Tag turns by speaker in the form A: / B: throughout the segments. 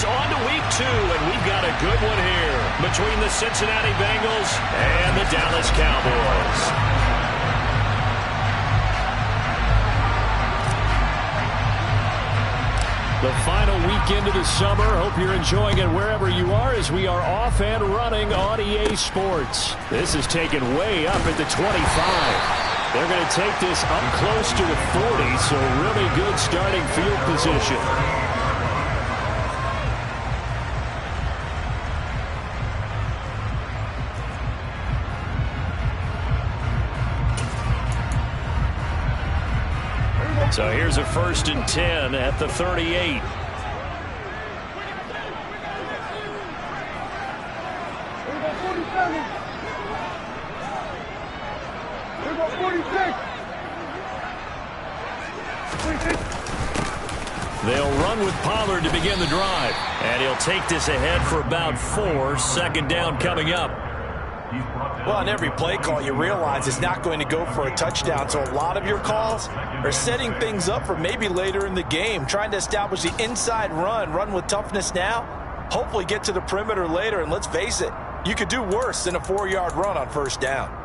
A: It's on to week 2, and we've got a good one here between the Cincinnati Bengals and the Dallas Cowboys. The final weekend of the summer. Hope you're enjoying it wherever you are as we are off and running on EA Sports. This is taken way up at the 25. They're going to take this up close to the 40, so really good starting field position. So here's a 1st and 10 at the 38. They'll run with Pollard to begin the drive. And he'll take this ahead for about 4. 2nd down coming up.
B: Well, on every play call, you realize it's not going to go for a touchdown. So a lot of your calls are setting things up for maybe later in the game, trying to establish the inside run with toughness now, hopefully get to the perimeter later. And let's face it, you could do worse than a 4-yard run on 1st down.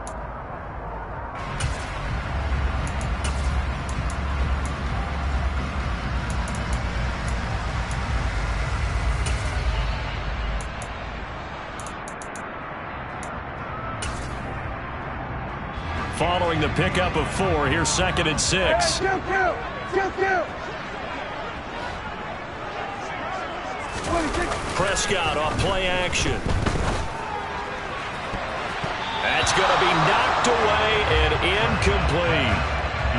A: Following the pickup of 4, here's 2nd and 6. Prescott off play action. That's going to be knocked away and incomplete.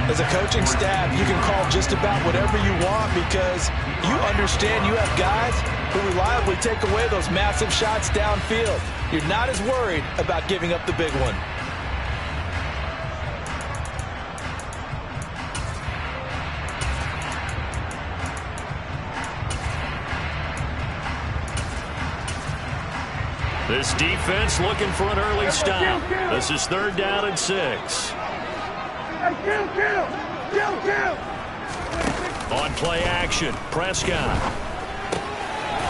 B: As a coaching staff, you can call just about whatever you want because you understand you have guys who reliably take away those massive shots downfield. You're not as worried about giving up the big one.
A: This defense looking for an early stop. This is 3rd down and 6. On play action, Prescott.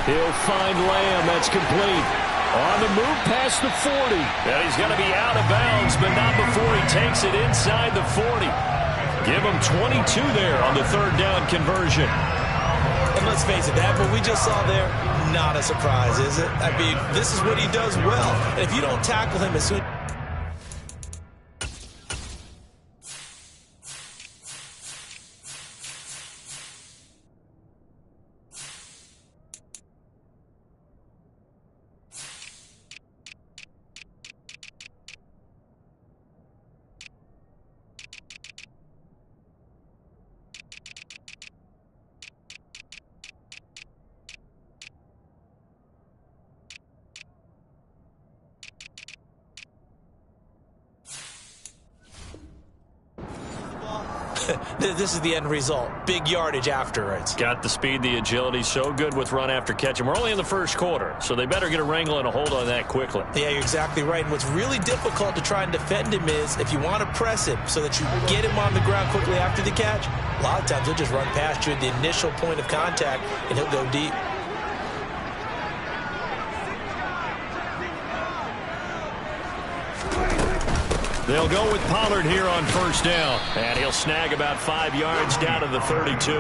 A: He'll find Lamb. That's complete. On the move past the 40. And he's going to be out of bounds, but not before he takes it inside the 40. Give him 22 there on the 3rd down conversion.
B: And let's face it, that what we just saw there, not a surprise, is it? I mean, this is what he does well. And if you don't tackle him as soon... This is the end result. Big yardage after it.
A: Got the speed, the agility, so good with run after catch. And we're only in the 1st quarter, so they better get a wrangle and a hold on that quickly.
B: Yeah, you're exactly right. And what's really difficult to try and defend him is if you want to press him so that you get him on the ground quickly after the catch, a lot of times he'll just run past you at the initial point of contact, and he'll go deep.
A: They'll go with Pollard here on 1st down. And he'll snag about 5 yards down to the 32.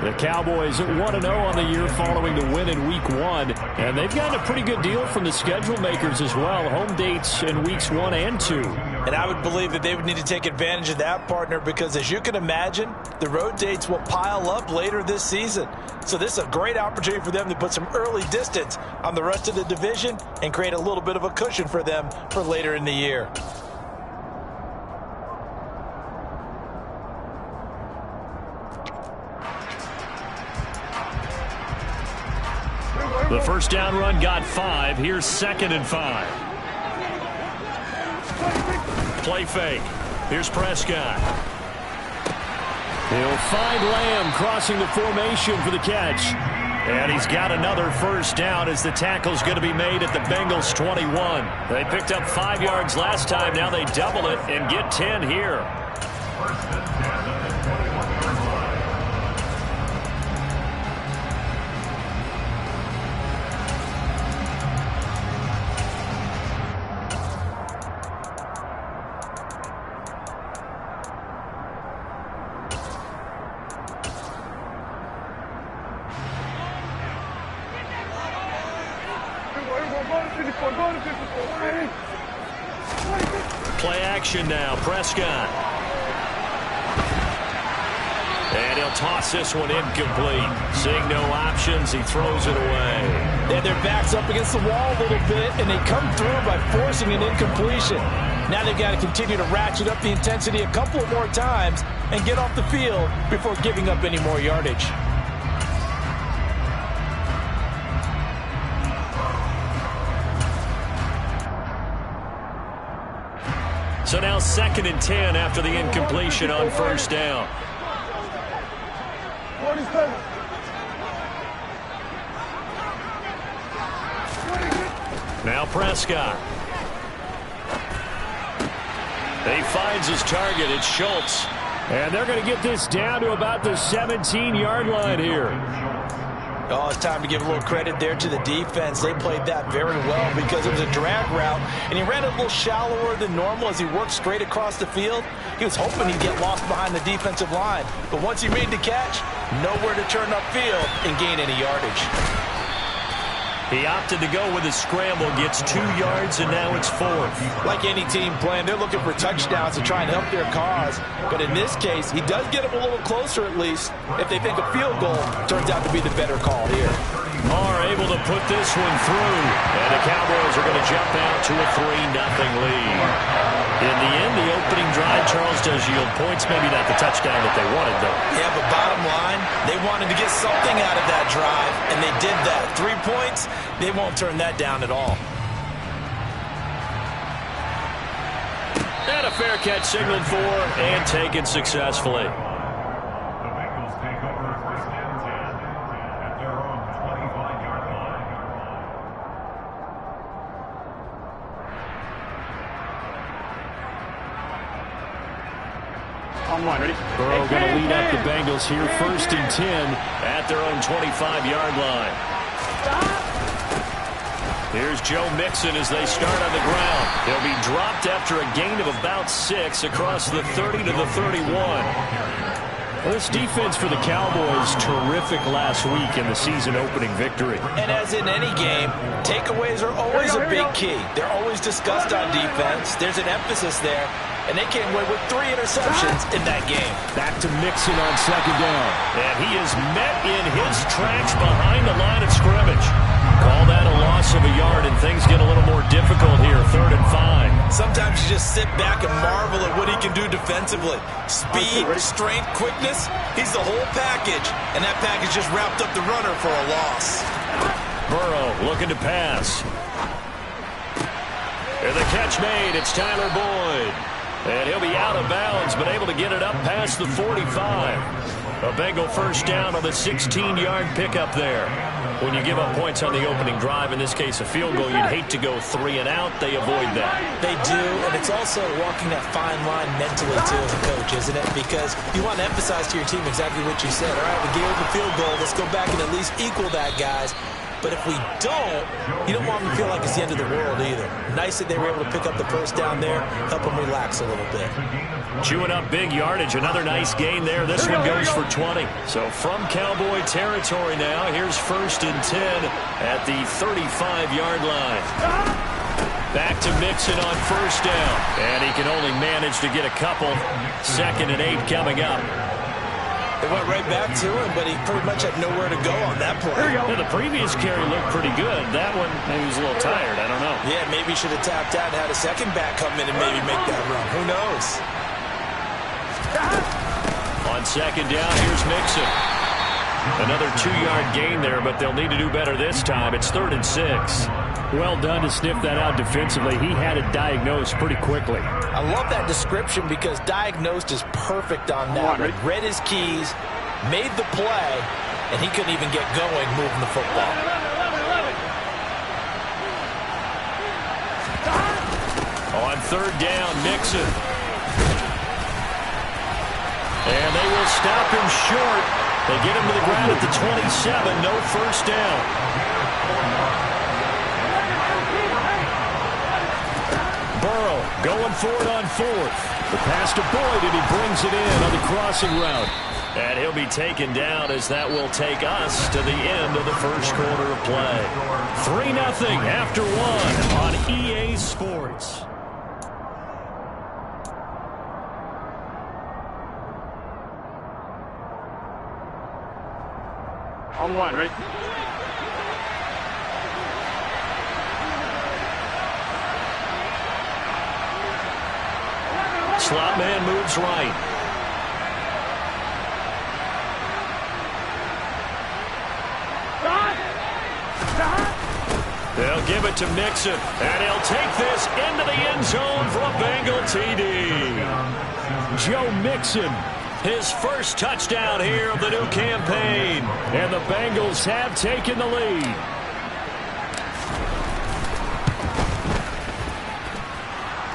A: The Cowboys 1-0 on the year following the win in Week 1. And they've gotten a pretty good deal from the schedule makers as well. Home dates in Weeks 1 and 2.
B: And I would believe that they would need to take advantage of that, partner, because as you can imagine, the road dates will pile up later this season. So this is a great opportunity for them to put some early distance on the rest of the division and create a little bit of a cushion for them for later in the year.
A: The 1st down run got 5. Here's 2nd and 5. Play fake. Here's Prescott. He'll find Lamb crossing the formation for the catch. And he's got another 1st down as the tackle's going to be made at the Bengals 21. They picked up 5 yards last time. Now they double it and get 10 here. Play action now. Prescott. And he'll toss this one incomplete. Seeing no options, he throws it away.
B: And their back's up against the wall a little bit, and they come through by forcing an incompletion. Now they've got to continue to ratchet up the intensity a couple of more times and get off the field before giving up any more yardage.
A: So now 2nd and 10 after the incompletion on first down. Now Prescott. He finds his target. It's Schultz. And they're going to get this down to about the 17-yard line here.
B: Oh, it's time to give a little credit there to the defense. They played that very well because it was a drag route, and he ran a little shallower than normal as he worked straight across the field. He was hoping he'd get lost behind the defensive line, but once he made the catch, nowhere to turn upfield and gain any yardage.
A: He opted to go with a scramble, gets 2 yards, and now it's 4th.
B: Like any team playing, they're looking for touchdowns to try and help their cause. But in this case, he does get them a little closer at least if they think a field goal turns out to be the better call here.
A: Are able to put this one through, and the Cowboys are going to jump out to a 3-0 lead. In the end, the opening drive, Charles, does yield points. Maybe not the touchdown that they wanted, though.
B: Yeah, but bottom line, they wanted to get something out of that drive, and they did that. 3 points, they won't turn that down at all.
A: And a fair catch signaled for and taken successfully. Burrow going to lead up the Bengals here, 1st and 10 at their own 25-yard line. Here's Joe Mixon as they start on the ground. He'll be dropped after a gain of about 6 across the 30 to the 31. Well, this defense for the Cowboys, terrific last week in the season-opening victory.
B: And as in any game, takeaways are always a big key. They're always discussed on defense. There's an emphasis there. And they came away with 3 interceptions in that game.
A: Back to Mixon on 2nd down. And he is met in his tracks behind the line of scrimmage. Call that a loss of a yard, and things get a little more difficult here, 3rd and 5.
B: Sometimes you just sit back and marvel at what he can do defensively. Speed, strength, quickness, he's the whole package. And that package just wrapped up the runner for a loss.
A: Burrow looking to pass. And the catch made, it's Tyler Boyd. And he'll be out of bounds, but able to get it up past the 45. A Bengal first down on the 16-yard pickup there. When you give up points on the opening drive, in this case a field goal, you'd hate to go 3 and out. They avoid that.
B: They do, and it's also walking that fine line mentally, too, as a coach, isn't it? Because you want to emphasize to your team exactly what you said. All right, we gave up a field goal. Let's go back and at least equal that, guys. But if we don't, you don't want them to feel like it's the end of the world either. Nice that they were able to pick up the first down there, help them relax a little bit.
A: Chewing up big yardage, another nice gain there. This one goes for 20. So from Cowboy territory now, here's 1st and 10 at the 35-yard line. Back to Mixon on 1st down. And he can only manage to get a couple. 2nd and 8 coming up.
B: They went right back to him, but he pretty much had nowhere to go on that play.
A: Yeah, the previous carry looked pretty good. That one, maybe he was a little tired. I don't know.
B: Yeah, maybe he should have tapped out and had a second back come in and maybe make that run. Who knows?
A: On 2nd down, here's Mixon. Another 2-yard gain there, but they'll need to do better this time. It's 3rd and 6. Well done to sniff that out defensively. He had it diagnosed pretty quickly.
B: I love that description because diagnosed is perfect on that. Read his keys, made the play, and he couldn't even get going moving the football.
A: On 3rd down, Mixon. And they will stop him short. They get him to the ground at the 27. No first down. Burrow going for it on 4th. The pass to Boyd, and he brings it in on the crossing route. And he'll be taken down as that will take us to the end of the first quarter of play. 3-0 after 1 on EA Sports.
C: On one, right?
A: Slot man moves right. They'll give it to Mixon, and he'll take this into the end zone for a Bengal TD. Joe Mixon, his first touchdown here of the new campaign. And the Bengals have taken the lead.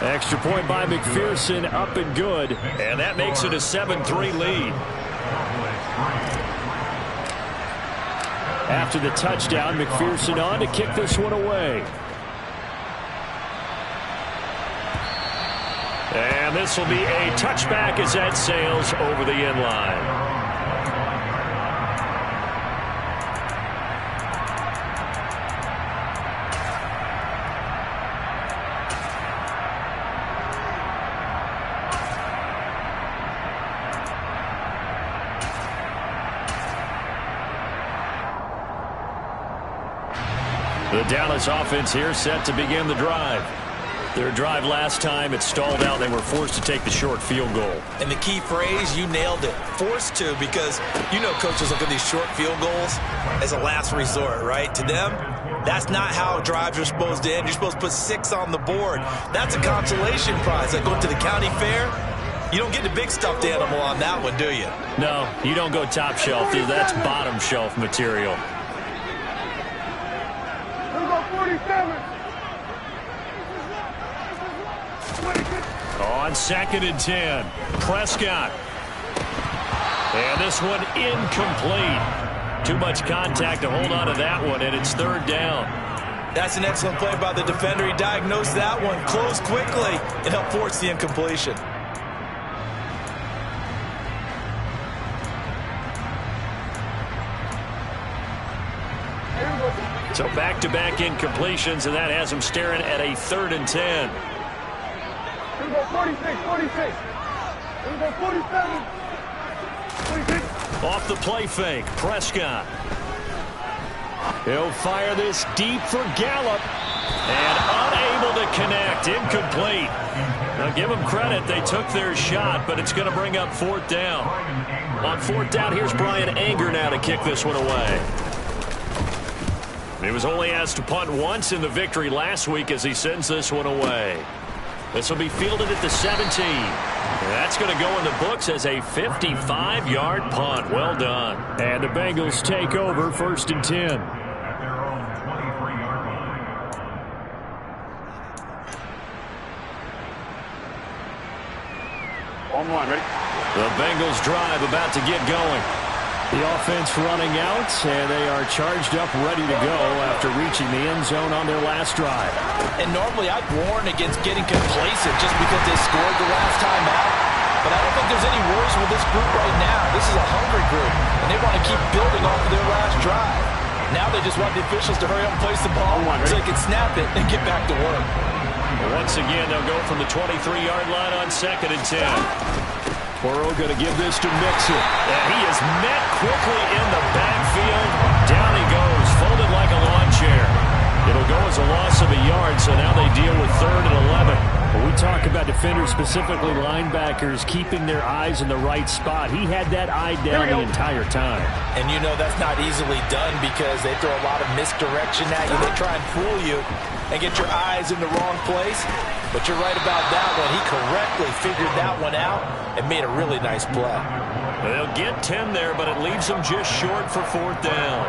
A: Extra point by McPherson, up and good. And that makes it a 7-3 lead. After the touchdown, McPherson on to kick this one away. And this will be a touchback as that sails over the end line. The Dallas offense here set to begin the drive. Their drive last time, it stalled out. They were forced to take the short field goal.
B: And the key phrase, you nailed it. Forced to, because you know coaches look at these short field goals as a last resort, right? To them, that's not how drives are supposed to end. You're supposed to put 6 on the board. That's a consolation prize. Like going to the county fair, you don't get the big stuffed animal on that one, do you?
A: No, you don't go top shelf. That's bottom shelf material. On 2nd and 10, Prescott. And this one incomplete. Too much contact to hold on to that one, and it's 3rd down.
B: That's an excellent play by the defender. He diagnosed that one, closed quickly, and helped force the incompletion.
A: So back-to-back incompletions, and that has him staring at a 3rd and 10.
C: Here we go, 46, 46. Here we go, 47. 46.
A: Off the play fake, Prescott. He'll fire this deep for Gallup. And unable to connect, incomplete. Now give them credit, they took their shot, but it's going to bring up 4th down. On 4th down, here's Brian Anger now to kick this one away. He was only asked to punt once in the victory last week as he sends this one away. This will be fielded at the 17. And that's going to go in the books as a 55-yard punt. Well done. And the Bengals take over 1st and 10.
C: On one, ready?
A: The Bengals drive about to get going. The offense running out, and they are charged up, ready to go after reaching the end zone on their last drive.
B: And normally I'd warn against getting complacent just because they scored the last time out. But I don't think there's any worries with this group right now. This is a hungry group, and they want to keep building off of their last drive. Now they just want the officials to hurry up and place the ball so they can snap it and get back to work.
A: Once again, they'll go from the 23-yard line on 2nd and 10. Burrow going to give this to Mixon. And he is met quickly in the backfield. Down he goes, folded like a lawn chair. It'll go as a loss of a yard, so now they deal with 3rd and 11. When we talk about defenders, specifically linebackers, keeping their eyes in the right spot, he had that eye down the entire time.
B: And you know that's not easily done because they throw a lot of misdirection at you. They try and fool you and get your eyes in the wrong place. But you're right about that one. He correctly figured that one out and made a really nice play.
A: They'll get 10 there, but it leaves them just short for 4th down.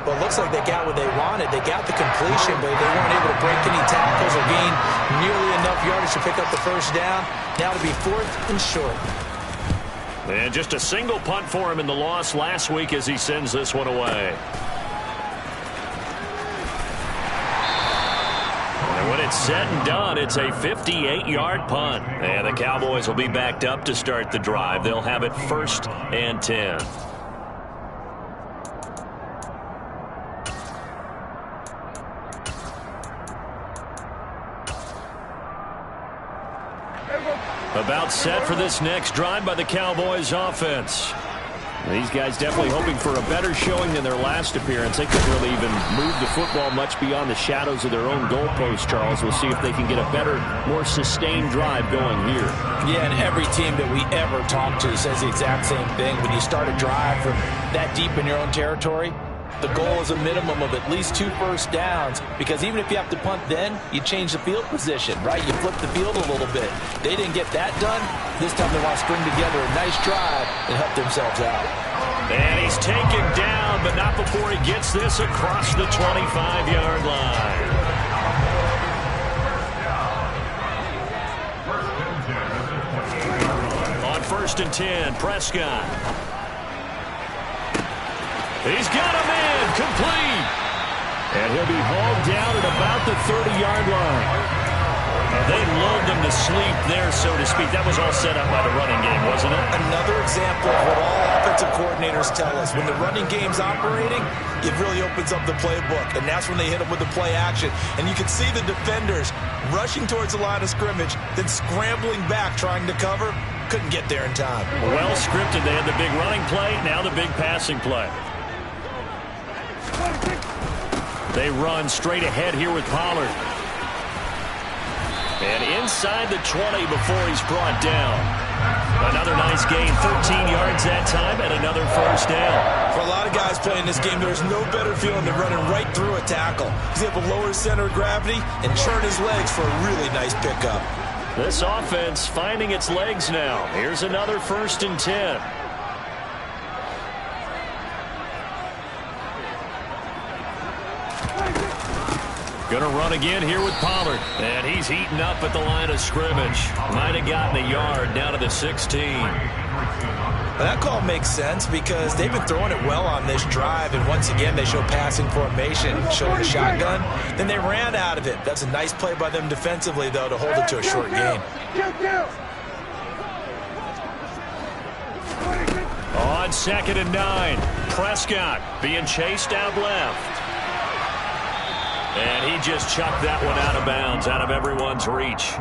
B: Well, it looks like they got what they wanted. They got the completion, but they weren't able to break any tackles or gain nearly enough yardage to pick up the 1st down. Now to be 4th and short.
A: And just a single punt for him in the loss last week as he sends this one away. And when it's it's said and done, it's a 58-yard punt. And the Cowboys will be backed up to start the drive. They'll have it 1st and 10. About set for this next drive by the Cowboys offense. These guys definitely hoping for a better showing than their last appearance. They couldn't really even move the football much beyond the shadows of their own goalpost, Charles. We'll see if they can get a better, more sustained drive going here.
B: Yeah, and every team that we ever talk to says the exact same thing. When you start a drive from that deep in your own territory, the goal is a minimum of at least 2 first downs, because even if you have to punt then, you change the field position, right? You flip the field a little bit. They didn't get that done. This time they want to string together a nice drive and help themselves out.
A: And he's taken down, but not before he gets this across the 25-yard line. On 1st and 10, Prescott. He's got him in, complete. And he'll be hauled down at about the 30-yard line. And they lulled them to sleep there, so to speak. That was all set up by the running game, wasn't it?
B: Another example of what all offensive coordinators tell us. When the running game's operating, it really opens up the playbook. And that's when they hit them with the play action. And you can see the defenders rushing towards the line of scrimmage, then scrambling back, trying to cover. Couldn't get there in time.
A: Well scripted. They had the big running play, now the big passing play. They run straight ahead here with Pollard. And inside the 20 before he's brought down. Another nice gain, 13 yards that time, and another 1st down.
B: For a lot of guys playing this game, there's no better feeling than running right through a tackle. He's able to lower his center of gravity and churn his legs for a really nice pickup.
A: This offense finding its legs now. Here's another 1st and 10. Going to run again here with Pollard. And he's heating up at the line of scrimmage. Might have gotten a yard down to the 16.
B: Well, that call makes sense because they've been throwing it well on this drive. And once again, they show passing formation, showing the shotgun. Then they ran out of it. That's a nice play by them defensively, though, to hold it to a short game.
A: On 2nd and 9, Prescott being chased out left. And he just chucked that one out of bounds, out of everyone's reach.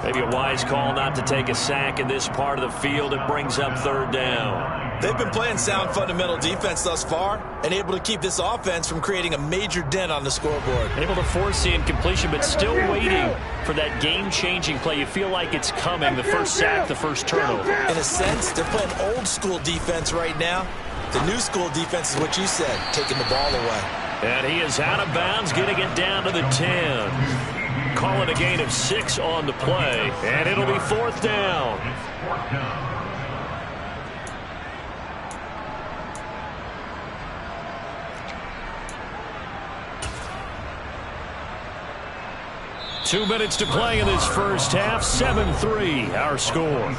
A: Maybe a wise call not to take a sack in this part of the field. It brings up 3rd down.
B: They've been playing sound fundamental defense thus far and able to keep this offense from creating a major dent on the scoreboard.
A: Able to force the incompletion, but still waiting for that game-changing play. You feel like it's coming, the first sack, the first turnover.
B: In a sense, they're playing old-school defense right now. The new school defense is what you said, taking the ball away.
A: And he is out of bounds, getting it down to the 10. Calling a gain of 6 on the play, and it'll be 4th down. 2 minutes to play in this first half. 7-3, our score.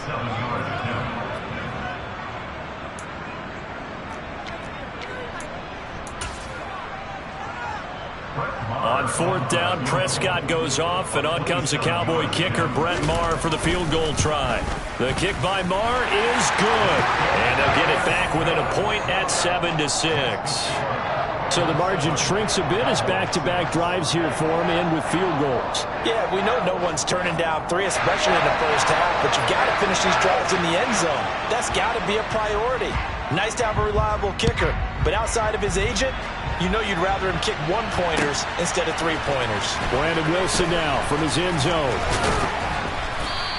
A: On 4th down, Prescott goes off, and on comes the Cowboy kicker, Brett Maher, for the field goal try. The kick by Maher is good, and they'll get it back within a point at 7-6. So the margin shrinks a bit as back-to-back drives here for him, and with field goals.
B: Yeah, we know no one's turning down 3, especially in the first half, but you've got to finish these drives in the end zone. That's got to be a priority. Nice to have a reliable kicker, but outside of his agent, you know you'd rather him kick 1-pointers instead of 3-pointers.
A: Brandon Wilson now from his end zone.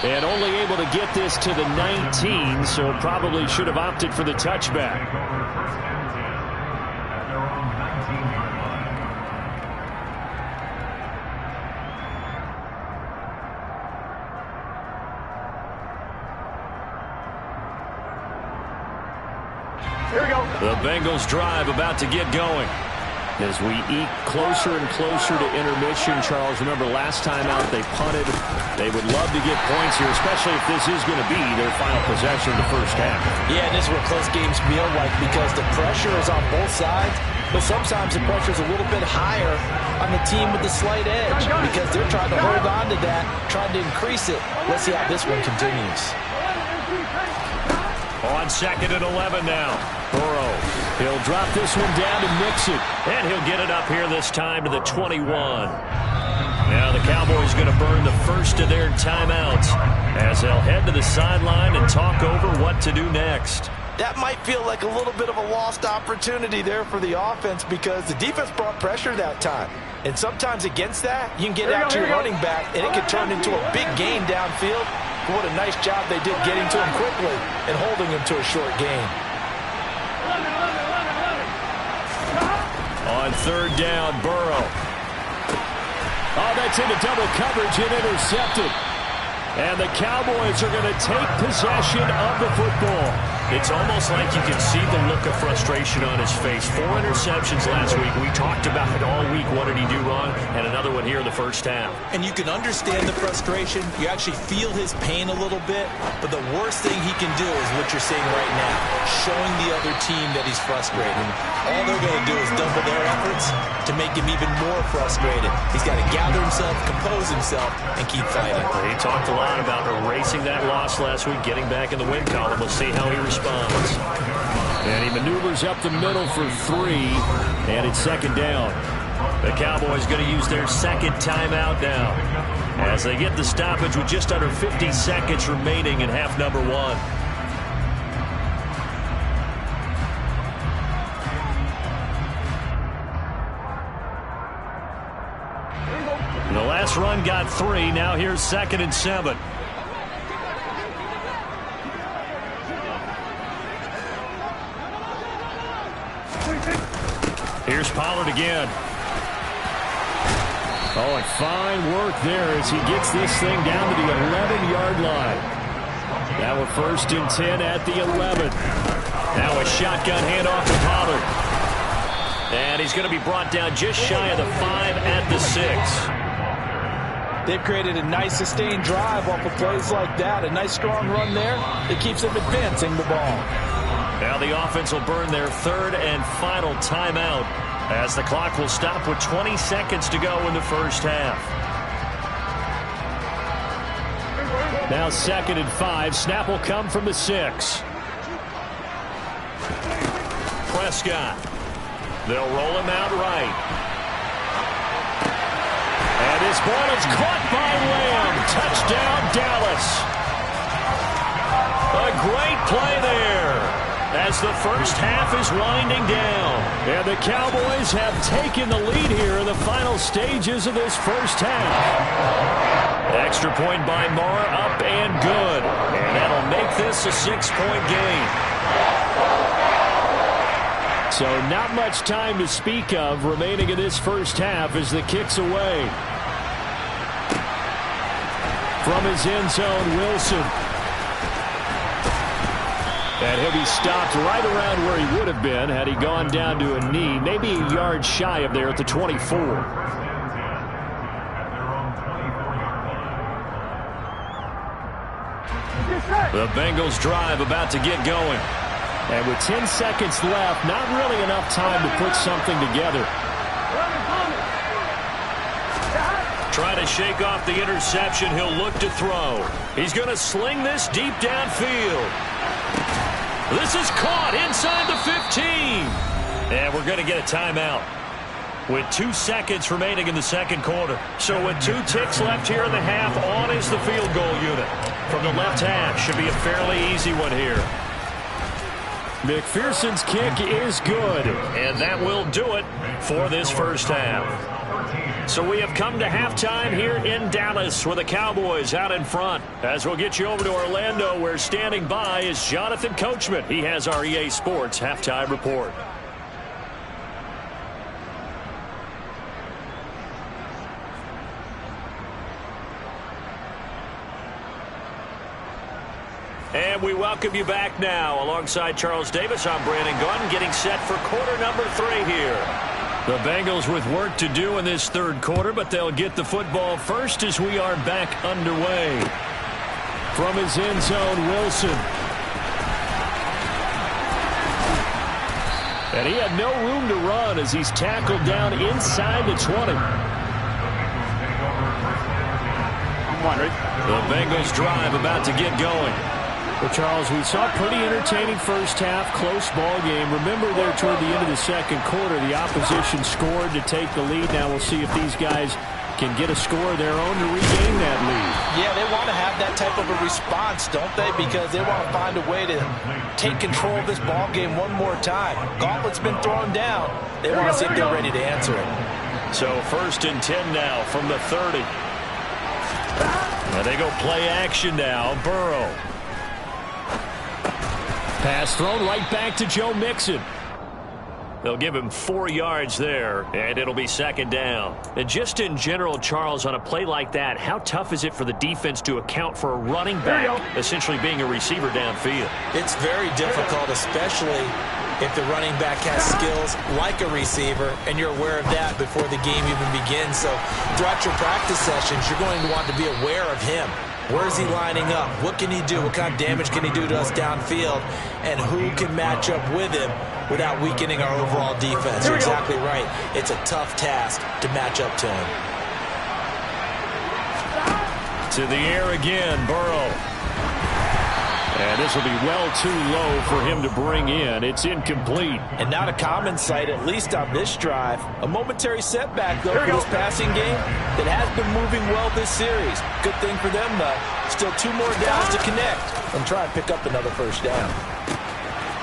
A: And only able to get this to the 19, so probably should have opted for the touchback.
C: Here we go.
A: The Bengals drive about to get going. As we eke closer and closer to intermission, Charles, remember last time out they punted. They would love to get points here, especially if this is going to be their final possession of the first half.
B: Yeah, this is what close games feel like because the pressure is on both sides, but sometimes the pressure is a little bit higher on the team with the slight edge because they're trying to hold on to that, trying to increase it. Let's see how this one continues.
A: On 2nd and 11 now. Burrow. He'll drop this one down to Mixon. And he'll get it up here this time to the 21. Now the Cowboys going to burn the first of their timeouts as they'll head to the sideline and talk over what to do next.
B: That might feel like a little bit of a lost opportunity there for the offense because the defense brought pressure that time. And sometimes against that, you can get out to your running back, and it can turn into a big gain downfield. What a nice job they did getting to him quickly and holding him to a short gain.
A: On 3rd down, Burrow. Oh, that's into double coverage and intercepted. And the Cowboys are going to take possession of the football.
D: It's almost like you can see the look of frustration on his face. 4 interceptions last week. We talked about it all week. What did he do wrong? And another one here in the first half.
B: And you can understand the frustration. You actually feel his pain a little bit. But the worst thing he can do is what you're seeing right now, showing the other team that he's frustrated. All they're going to do is double their efforts to make him even more frustrated. He's got to gather himself, compose himself, and keep fighting.
D: He talked a lot about erasing that loss last week, getting back in the win column. We'll see how he responds.
A: And he maneuvers up the middle for 3, and it's 2nd down.
D: The Cowboys going to use their 2nd timeout now as they get the stoppage with just under 50 seconds remaining in half number 1. The last run got 3. Now here's 2nd and 7. Here's Pollard again.
A: Oh, and fine work there as he gets this thing down to the 11-yard line. Now a 1st and 10 at the 11.
D: Now a shotgun handoff to Pollard. And he's going to be brought down just shy of the 5 at the 6.
B: They've created a nice sustained drive off of plays like that. A nice strong run there. It keeps them advancing the ball.
D: Now the offense will burn their 3rd and final timeout as the clock will stop with 20 seconds to go in the first half.
A: Now 2nd and 5. Snap will come from the 6.
D: Prescott. They'll roll him out right.
A: And his ball is caught by Lamb. Touchdown, Dallas.
D: A great play there as the first half is winding down.
A: And the Cowboys have taken the lead here in the final stages of this first half.
D: Extra point by Moore, up and good. And that'll make this a 6-point game.
A: So not much time to speak of remaining in this first half as the kick's away. From his end zone, Wilson. And he'll be stopped right around where he would have been had he gone down to a knee, maybe a yard shy of there at the 24.
D: The Bengals drive about to get going.
A: And with 10 seconds left, not really enough time to put something together.
D: Trying to shake off the interception. He'll look to throw. He's going to sling this deep downfield. This is caught inside the 15. And we're going to get a timeout with 2 seconds remaining in the second quarter. So with 2 ticks left here in the half, on is the field goal unit. From the left half, should be a fairly easy one here.
A: McPherson's kick is good.
D: And that will do it for this first half. So we have come to halftime here in Dallas with the Cowboys out in front. As we'll get you over to Orlando, where standing by is Jonathan Coachman. He has our EA Sports halftime report. And we welcome you back now. Alongside Charles Davis, I'm Brandon Gaudin, getting set for quarter number 3 here.
A: The Bengals with work to do in this third quarter, but they'll get the football first as we are back underway. From his end zone, Wilson. And he had no room to run as he's tackled down inside the 20. The Bengals drive about to get going. Well, Charles, we saw a pretty entertaining first half, close ball game. Remember there toward the end of the second quarter, the opposition scored to take the lead. Now we'll see if these guys can get a score of their own to regain that lead.
B: Yeah, they want to have that type of a response, don't they? Because they want to find a way to take control of this ball game one more time. Gauntlet's been thrown down. They want to see if they're ready to answer it.
A: So 1st and 10 now from the 30. And they go play action now. Burrow. Pass thrown right back to Joe Mixon. They'll give him 4 yards there, and it'll be 2nd down. And just in general, Charles, on a play like that, how tough is it for the defense to account for a running back essentially being a receiver downfield?
B: It's very difficult, especially if the running back has skills like a receiver, and you're aware of that before the game even begins. So throughout your practice sessions, you're going to want to be aware of him. Where is he lining up? What can he do? What kind of damage can he do to us downfield? And who can match up with him without weakening our overall defense? You're exactly right. It's a tough task to match up to him.
A: To the air again, Burrow. And this will be well too low for him to bring in. It's incomplete.
B: And not a common sight, at least on this drive. A momentary setback, though, for this passing game that has been moving well this series. Good thing for them, though. Still 2 more downs to connect and try and pick up another 1st down.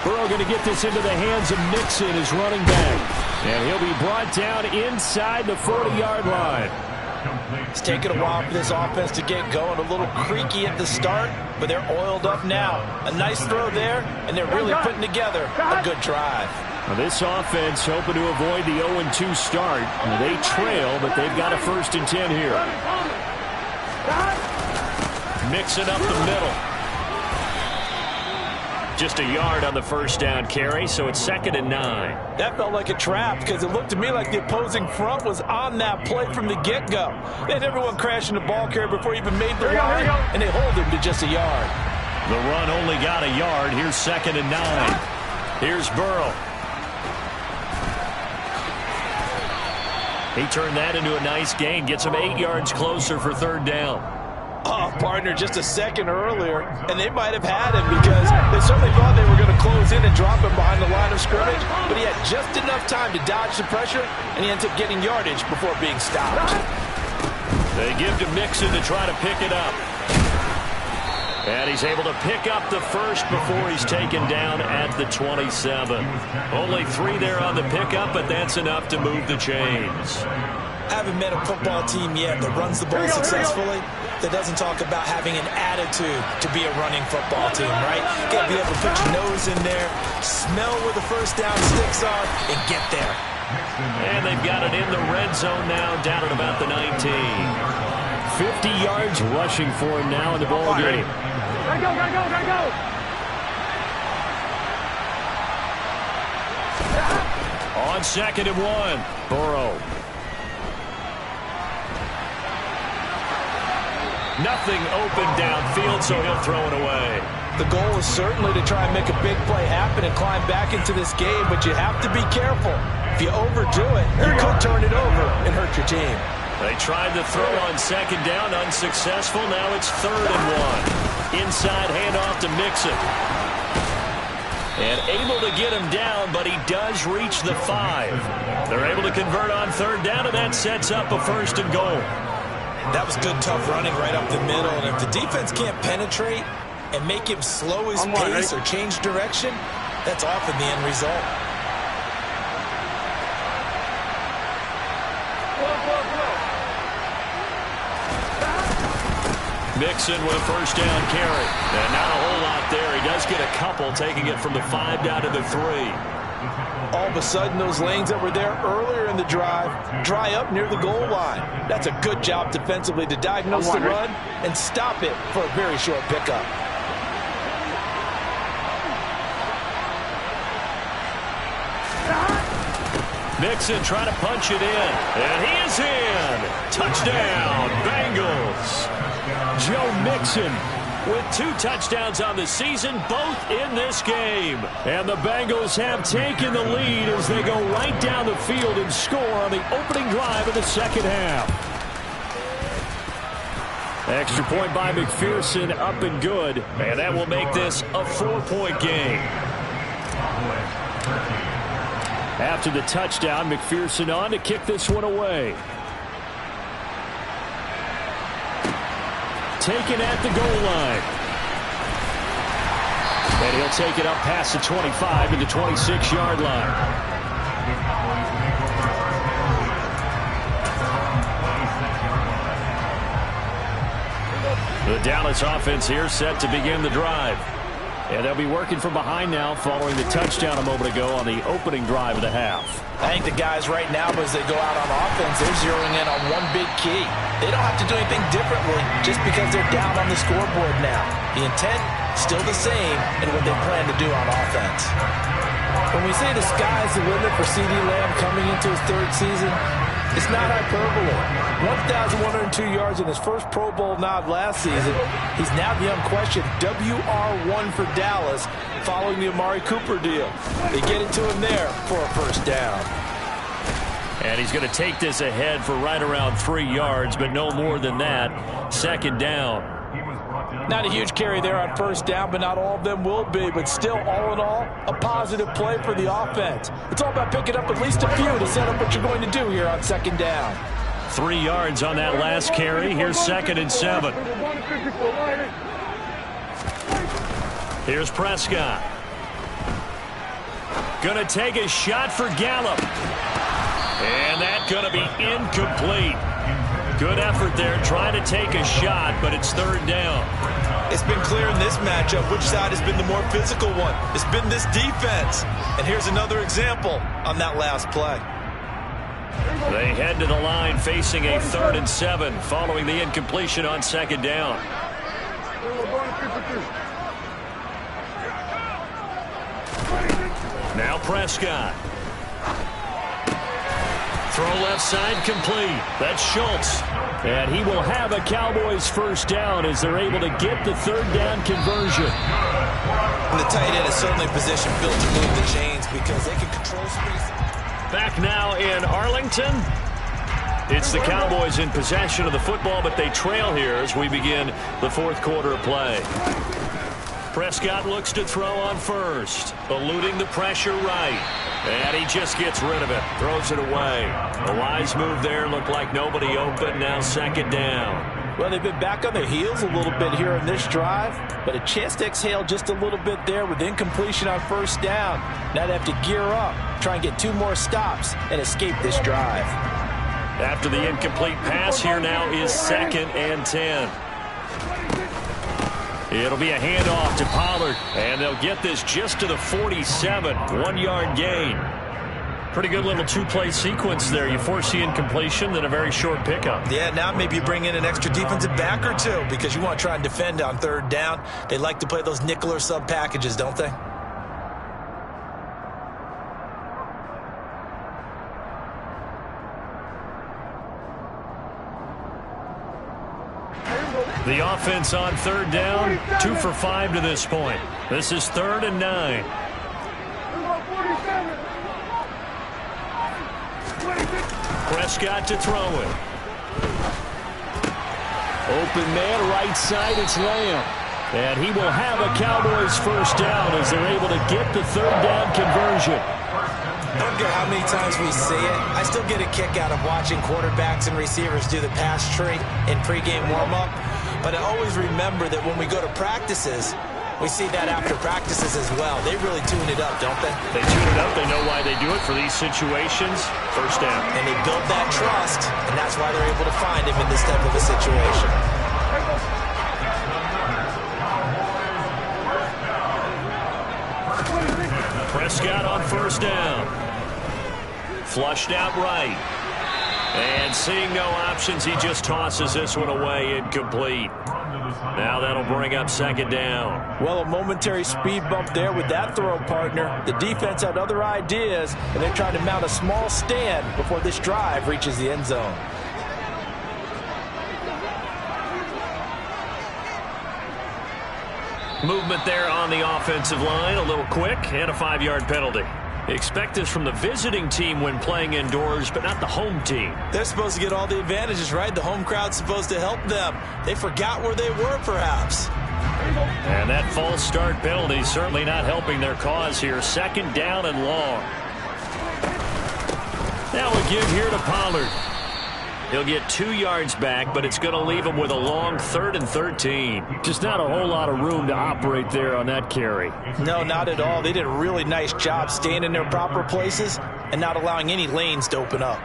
A: Burrow going to get this into the hands of Mixon, his running back. And he'll be brought down inside the 40-yard line.
B: It's taken a while for this offense to get going. A little creaky at the start, but they're oiled up now. A nice throw there, and they're really putting together a good drive.
A: Now this offense hoping to avoid the 0-2 start. They trail, but they've got a 1st and 10 here. Mixing up the middle. Just a yard on the 1st down carry, so it's 2nd and 9.
B: That felt like a trap because it looked to me like the opposing front was on that play from the get-go. They had everyone crashing the ball carrier before he even made the line, and they hold him to just a yard.
A: The run only got a yard. Here's 2nd and 9. Here's Burrow. He turned that into a nice gain. Gets him 8 yards closer for 3rd down.
B: Oh, partner, just a second earlier, and they might have had him because they certainly thought they were going to close in and drop him behind the line of scrimmage, but he had just enough time to dodge the pressure, and he ends up getting yardage before being stopped.
A: They give to Mixon to try to pick it up. And he's able to pick up the 1st before he's taken down at the 27. Only 3 there on the pickup, but that's enough to move the chains.
B: I haven't met a football team yet that runs the ball successfully that doesn't talk about having an attitude to be a running football team, right? Got to be able to put your nose in there, smell where the 1st down sticks are, and get there.
A: And they've got it in the red zone now, down at about the 19. 50 yards rushing for him now in the ball game.
C: Gotta go, gotta go, gotta go!
A: On 2nd and 1, Burrow. Nothing open downfield, so he'll throw it away.
B: The goal is certainly to try and make a big play happen and climb back into this game, but you have to be careful. If you overdo it, you could turn it over and hurt your team.
A: They tried to throw on 2nd down, unsuccessful. Now it's 3rd and 1. Inside handoff to Mixon. And able to get him down, but he does reach the 5. They're able to convert on 3rd down, and that sets up a 1st and goal.
B: That was good, tough running right up the middle. And if the defense can't penetrate and make him slow his pace or change direction, that's often the end result.
A: Mixon with a 1st down carry. And not a whole lot there. He does get a couple, taking it from the 5 down to the 3.
B: All of a sudden, those lanes that were there earlier in the drive dry up near the goal line. That's a good job defensively to diagnose the run and stop it for a very short pickup.
A: Mixon trying to punch it in. And he is in. Touchdown, Bengals. Joe Mixon with 2 touchdowns on the season, both in this game. And the Bengals have taken the lead as they go right down the field and score on the opening drive of the second half. Extra point by McPherson, up and good. And that will make this a 4-point game. After the touchdown, McPherson on to kick this one away. Taken at the goal line. And he'll take it up past the 25 to the 26-yard line. The Dallas offense here set to begin the drive. And they'll be working from behind now following the touchdown a moment ago on the opening drive of the half.
B: I think the guys right now, as they go out on offense, they're zeroing in on one big key. They don't have to do anything differently just because they're down on the scoreboard now. The intent, still the same in what they plan to do on offense. When we say the sky's the limit for CeeDee Lamb coming into his 3rd season, it's not hyperbole. 1,102 yards in his first Pro Bowl nod last season. He's now the unquestioned WR1 for Dallas following the Amari Cooper deal. They get it to him there for a first down.
A: And he's going to take this ahead for right around 3 yards, but no more than that. Second down.
B: Not a huge carry there on first down, but not all of them will be. But still, all in all, a positive play for the offense. It's all about picking up at least a few to set up what you're going to do here on second down.
A: 3 yards on that last carry. Here's 2nd and 7. Here's Prescott. Going to take a shot for Gallup. And that's going to be incomplete. Good effort there trying to take a shot, but it's 3rd down.
B: It's been clear in this matchup which side has been the more physical one. It's been this defense. And here's another example on that last play.
A: They head to the line facing a 3rd and 7 following the incompletion on 2nd down. Now Prescott. Throw left side complete. That's Schultz. And he will have a Cowboys first down as they're able to get the 3rd down conversion.
B: And the tight end is certainly a position built to move the chains because they can control space.
A: Back now in Arlington. It's the Cowboys in possession of the football, but they trail here as we begin the 4th quarter of play. Prescott looks to throw on first, eluding the pressure right. And he just gets rid of it, throws it away. A wise move there, looked like nobody open, now 2nd down.
B: Well, they've been back on their heels a little bit here in this drive, but a chance to exhale just a little bit there with incompletion on first down. Now they have to gear up, try and get 2 more stops and escape this drive.
A: After the incomplete pass, here now is 2nd and 10. It'll be a handoff to Pollard, and they'll get this just to the 47, 1-yard gain. Pretty good little 2-play sequence there. You force the incompletion, then a very short pickup.
B: Yeah, now maybe you bring in an extra defensive back or 2 because you want to try and defend on 3rd down. They like to play those nickel or sub packages, don't they?
A: The offense on 3rd down, 2 for 5 to this point. This is 3rd and 9. Prescott to throw it. Open man, right side, it's Lamb. And he will have a Cowboys first down as they're able to get the 3rd down conversion.
B: I don't care how many times we see it. I still get a kick out of watching quarterbacks and receivers do the pass tree in pregame warm-up. But I always remember that when we go to practices, we see that after practices as well. They really tune it up, don't they?
A: They tune it up. They know why they do it for these situations. First down.
B: And they build that trust, and that's why they're able to find him in this type of a situation. Prescott on first down. Flushed out right. And
D: And seeing no options, he just tosses this one away incomplete. Now that'll bring up second down.
B: Well, a momentary speed bump there with that throw, partner. The defense had other ideas, and they're trying to mount a small stand before this drive reaches the end zone.
D: Movement there on the offensive line, a little quick, and a 5-yard penalty. Expect this from the visiting team when playing indoors, but not the home team.
B: They're supposed to get all the advantages, right? The home crowd's supposed to help them. They forgot where they were, perhaps.
D: And that false start penalty certainly not helping their cause here. Second down and long. Now we give here to Pollard. He'll get 2 yards back, but it's going to leave him with a long 3rd and 13.
A: Just not a whole lot of room to operate there on that carry.
B: No, not at all. They did a really nice job staying in their proper places and not allowing any lanes to open up.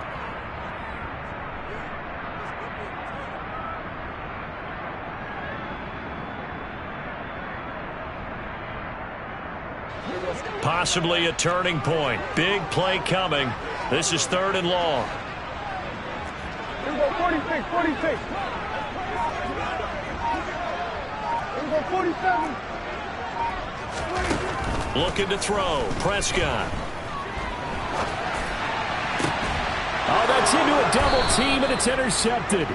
D: Possibly a turning point. Big play coming. This is 3rd and long.
C: Here we go, 46, 46. Here we go, 47.
D: Looking to throw. Prescott.
A: Oh, that's into a double team, and it's intercepted.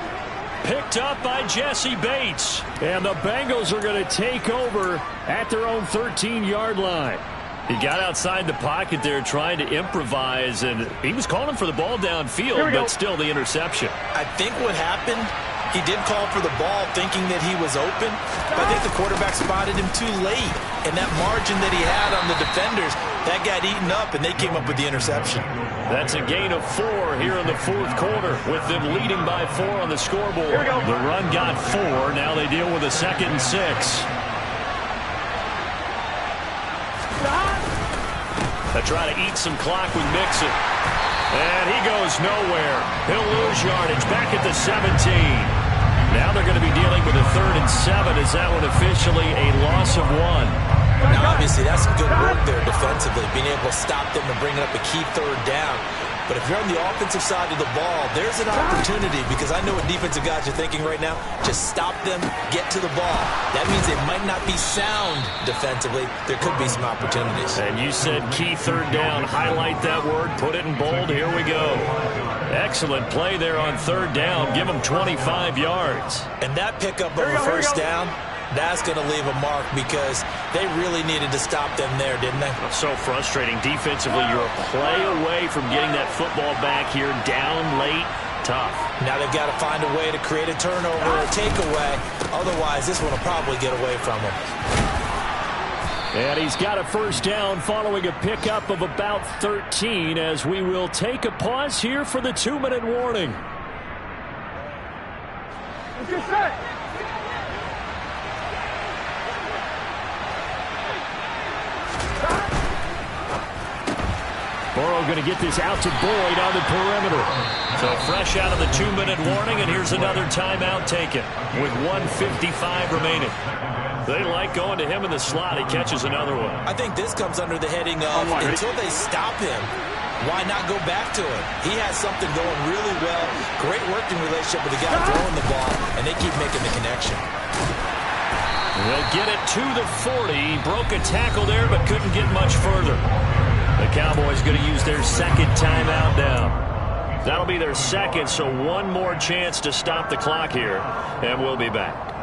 D: Picked up by Jesse Bates.
A: And the Bengals are going to take over at their own 13-yard line.
D: He got outside the pocket there trying to improvise, and he was calling for the ball downfield, but still the interception.
B: I think what happened, he did call for the ball thinking that he was open, but I think the quarterback spotted him too late. And that margin that he had on the defenders, that got eaten up, and they came up with the interception.
D: That's a gain of 4 here in the 4th quarter, with them leading by 4 on the scoreboard. The run got 4. Now they deal with a 2nd and 6. They try to eat some clock with Mixon. And he goes nowhere. He'll lose yardage back at the 17. Now they're going to be dealing with a 3rd and 7. Is that one officially a loss of 1?
B: Now, obviously, that's some good work there defensively, being able to stop them and bring up a key 3rd down. But if you're on the offensive side of the ball, there's an opportunity, because I know what defensive guys are thinking right now. Just stop them, get to the ball. That means they might not be sound defensively. There could be some opportunities.
D: And you said key 3rd down. Highlight that word. Put it in bold. Here we go. Excellent play there on 3rd down. Give them 25 yards.
B: And that pickup of a 1st down, that's going to leave a mark, because they really needed to stop them there, didn't they?
D: So frustrating. Defensively, you're a play away from getting that football back here. Down late. Tough.
B: Now they've got to find a way to create a turnover or a takeaway. Otherwise, this one will probably get away from them.
A: And he's got a 1st down following a pickup of about 13, as we will take a pause here for the 2-minute warning.
C: Get set.
A: Burrow going to get this out to Boyd on the perimeter.
D: So fresh out of the 2-minute warning, and here's another timeout taken with 1:55 remaining. They like going to him in the slot. He catches another one.
B: I think this comes under the heading of until they stop him, why not go back to him? He has something going really well. Great working relationship with the guy throwing the ball, and they keep making the connection.
D: They'll get it to the 40. He broke a tackle there, but couldn't get much further. The Cowboys going to use their 2nd timeout now. That'll be their 2nd, so one more chance to stop the clock here, and we'll be back.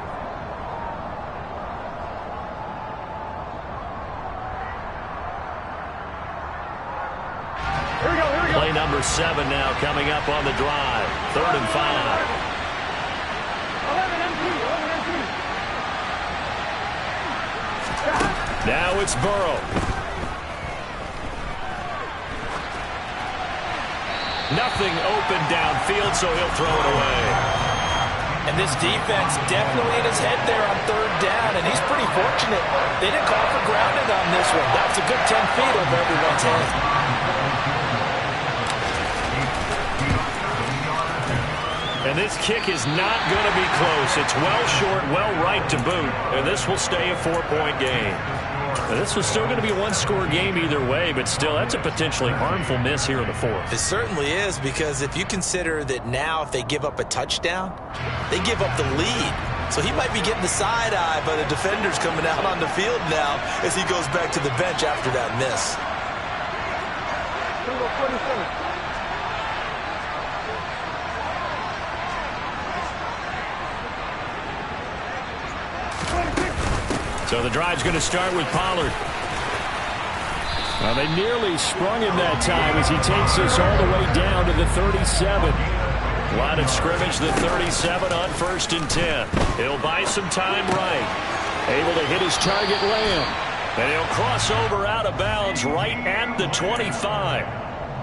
D: Play number 7 now coming up on the drive. 3rd and 5.
C: 11 MT.
D: Now it's Burrow. Nothing open downfield, so he'll throw it away.
B: And this defense definitely in his head there on 3rd down, and he's pretty fortunate. They didn't call for grounding on this one. That's a good 10 feet over everyone's head.
D: And this kick is not going to be close. It's well short, well right to boot, and this will stay a 4-point game.
A: This was still going to be a one-score game either way, but still, that's a potentially harmful miss here in the fourth.
B: It certainly is, because if you consider that now if they give up a touchdown, they give up the lead. So he might be getting the side eye by the defenders coming out on the field now as he goes back to the bench after that miss.
A: So the drive's going to start with Pollard. Well, they nearly sprung him that time as he takes us all the way down to the 37. Line of scrimmage, the 37 on 1st and 10. He'll buy some time right. Able to hit his target, Lamb. And he'll cross over out of bounds right at the 25.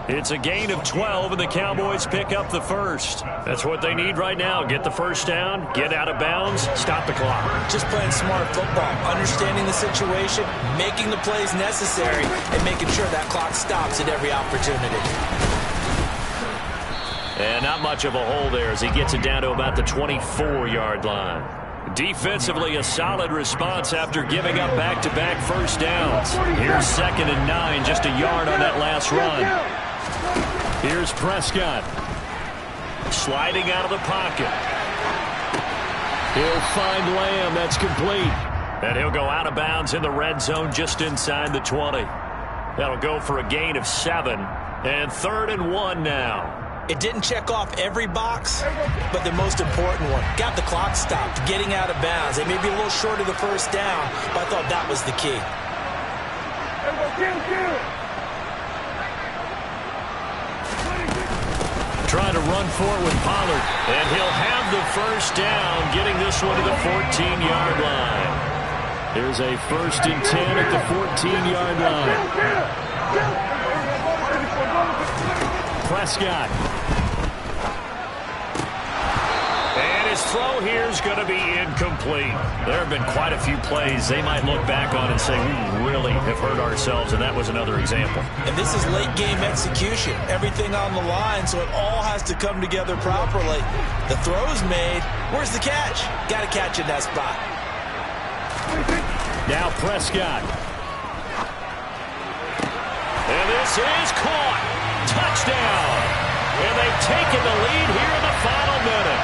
A: It's a gain of 12, and the Cowboys pick up the first. That's what they need right now. Get the first down, get out of bounds, stop the clock.
B: Just playing smart football, understanding the situation, making the plays necessary, and making sure that clock stops at every opportunity.
A: And not much of a hole there as he gets it down to about the 24-yard line. Defensively, a solid response after giving up back-to-back first downs. Here's 2nd and 9, just a yard on that last run. Here's Prescott. Sliding out of the pocket. He'll find Lamb. That's complete. And he'll go out of bounds in the red zone just inside the 20. That'll go for a gain of 7. And 3rd and 1 now.
B: It didn't check off every box, but the most important one. Got the clock stopped, getting out of bounds. They may be a little short of the first down, but I thought that was the key.
A: Trying to run for it with Pollard. And he'll have the first down, getting this one to the 14-yard line. Here's a 1st and 10 at the 14-yard line. Prescott. And his throw here is going to be incomplete. There have been quite a few plays they might look back on and say, we really have hurt ourselves, and that was another example.
B: And this is late-game execution. Everything on the line, so it all has to come together properly. The throw's made. Where's the catch? Got to catch in that spot.
A: Now Prescott. And this is caught. Touchdown. And they've taken the lead here in the final minute.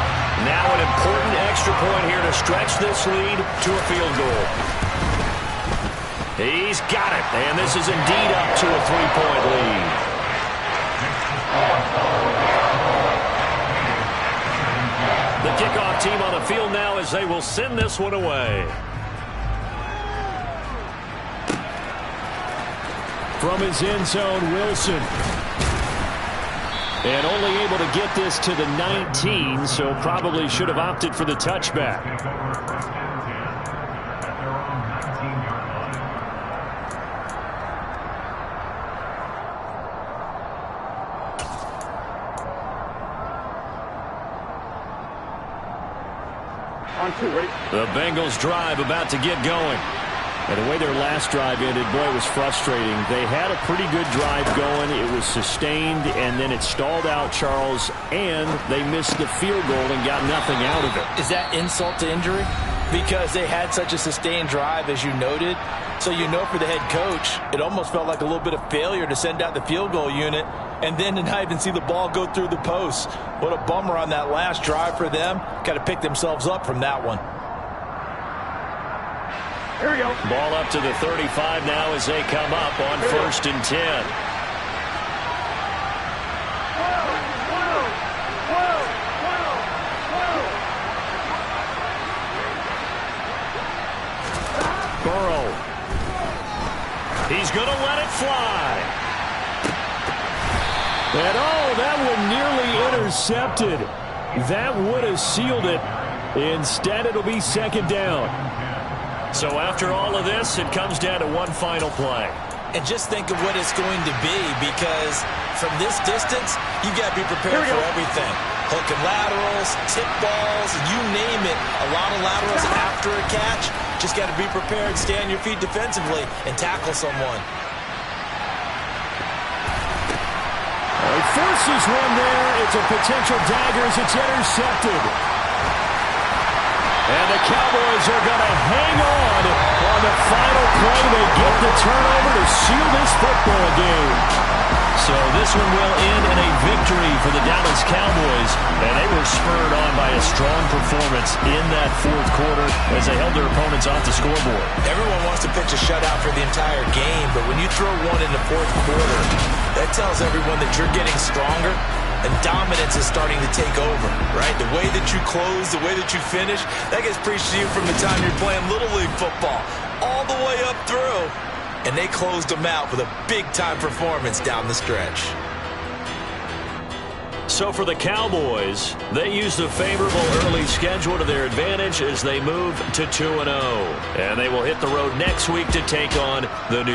A: Now an important extra point here to stretch this lead to a field goal. He's got it. And this is indeed up to a 3-point lead. The kickoff team on the field now as they will send this one away. From his end zone, Wilson. And only able to get this to the 19, so probably should have opted for the touchback.
C: On 2, ready?
A: The Bengals drive about to get going. And the way their last drive ended, boy, it was frustrating. They had a pretty good drive going. It was sustained, and then it stalled out, Charles, and they missed the field goal and got nothing out of it.
B: Is that insult to injury? Because they had such a sustained drive, as you noted. So you know for the head coach, it almost felt like a little bit of failure to send out the field goal unit and then to not even see the ball go through the post. What a bummer on that last drive for them. Got to pick themselves up from that one.
C: Here we go.
A: Ball up to the 35 now as they come up on 1st and 10. Burrow. He's going to let it fly. And that one nearly intercepted. That would have sealed it. Instead, it'll be 2nd down. So after all of this, it comes down to one final play.
B: And just think of what it's going to be, because from this distance, you got to be prepared for everything. Hook and laterals, tip balls, you name it. A lot of laterals after a catch. Just got to be prepared, stay on your feet defensively, and tackle someone.
A: He forces one there. It's a potential dagger as it's intercepted. And the Cowboys are going to hang on the final play, they get the turnover to seal this football game. So this one will end in a victory for the Dallas Cowboys, and they were spurred on by a strong performance in that fourth quarter as they held their opponents off the scoreboard.
B: Everyone wants to pitch a shutout for the entire game, but when you throw one in the fourth quarter, that tells everyone that you're getting stronger and dominance is starting to take over, right? The way that you close, the way that you finish, that gets preached to you from the time you're playing Little League football all the way up through. And they closed them out with a big-time performance down the stretch.
A: So for the Cowboys, they used a favorable early schedule to their advantage as they move to 2-0. And they will hit the road next week to take on the New